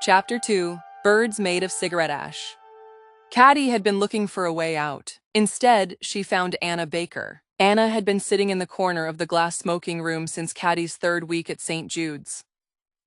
Chapter 2: Birds Made of Cigarette Ash. Caddy had been looking for a way out. Instead, she found Anna Baker. Anna had been sitting in the corner of the glass smoking room since Caddy's third week at Saint Jude's.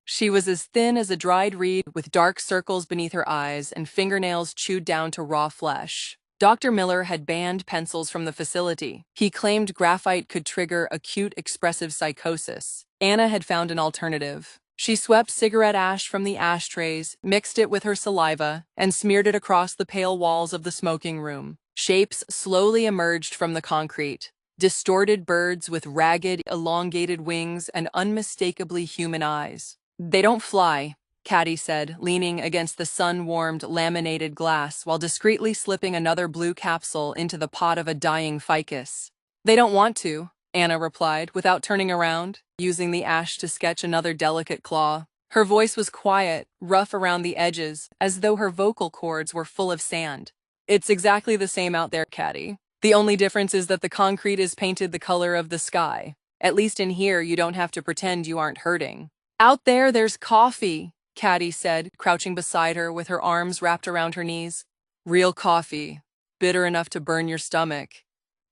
She was as thin as a dried reed, with dark circles beneath her eyes and fingernails chewed down to raw flesh. Dr. Miller had banned pencils from the facility. He claimed graphite could trigger acute expressive psychosis. Anna had found an alternative. She swept cigarette ash from the ashtrays, mixed it with her saliva, and smeared it across the pale walls of the smoking room. Shapes slowly emerged from the concrete. Distorted birds with ragged, elongated wings and unmistakably human eyes. "They don't fly," Caddy said, leaning against the sun-warmed, laminated glass while discreetly slipping another blue capsule into the pot of a dying ficus. "They don't want to," Anna replied, without turning around, using the ash to sketch another delicate claw. Her voice was quiet, rough around the edges, as though her vocal cords were full of sand. "It's exactly the same out there, Caddy. The only difference is that the concrete is painted the color of the sky. At least in here, you don't have to pretend you aren't hurting." "Out there, there's coffee," Caddy said, crouching beside her with her arms wrapped around her knees. "Real coffee, bitter enough to burn your stomach.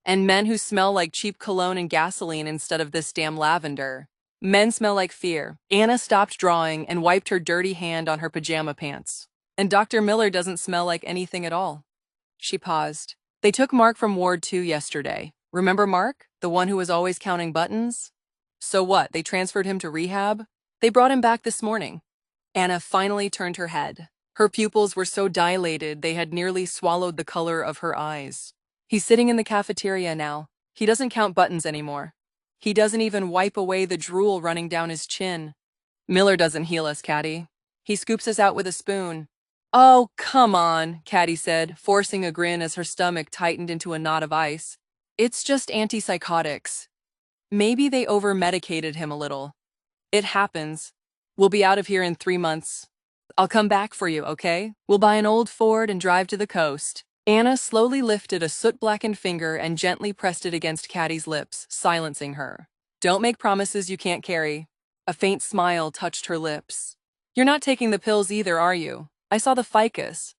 And men who smell like cheap cologne and gasoline instead of this damn lavender. Men smell like fear." Anna stopped drawing and wiped her dirty hand on her pajama pants. "And Dr. Miller doesn't smell like anything at all." She paused. "They took Mark from Ward 2 yesterday. Remember Mark? The one who was always counting buttons? So what, they transferred him to rehab? They brought him back this morning." Anna finally turned her head. Her pupils were so dilated they had nearly swallowed the color of her eyes. "He's sitting in the cafeteria now. He doesn't count buttons anymore. He doesn't even wipe away the drool running down his chin. Miller doesn't heal us, Caddy. He scoops us out with a spoon." "Oh, come on," Caddy said, forcing a grin as her stomach tightened into a knot of ice. "It's just antipsychotics. Maybe they over-medicated him a little. It happens. We'll be out of here in 3 months. I'll come back for you, okay? We'll buy an old Ford and drive to the coast." Anna slowly lifted a soot-blackened finger and gently pressed it against Caddy's lips, silencing her. "Don't make promises you can't carry." A faint smile touched her lips. "You're not taking the pills either, are you? I saw the ficus.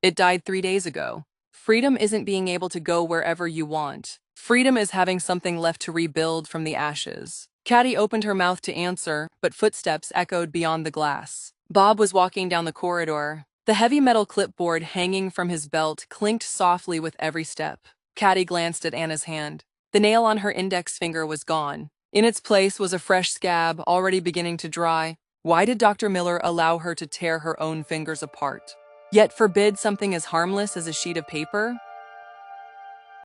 It died 3 days ago. Freedom isn't being able to go wherever you want. Freedom is having something left to rebuild from the ashes." Caddy opened her mouth to answer, but footsteps echoed beyond the glass. Bob was walking down the corridor. The heavy metal clipboard hanging from his belt clinked softly with every step. Caddy glanced at Anna's hand. The nail on her index finger was gone. In its place was a fresh scab, already beginning to dry. Why did Dr. Miller allow her to tear her own fingers apart? Yet forbid something as harmless as a sheet of paper?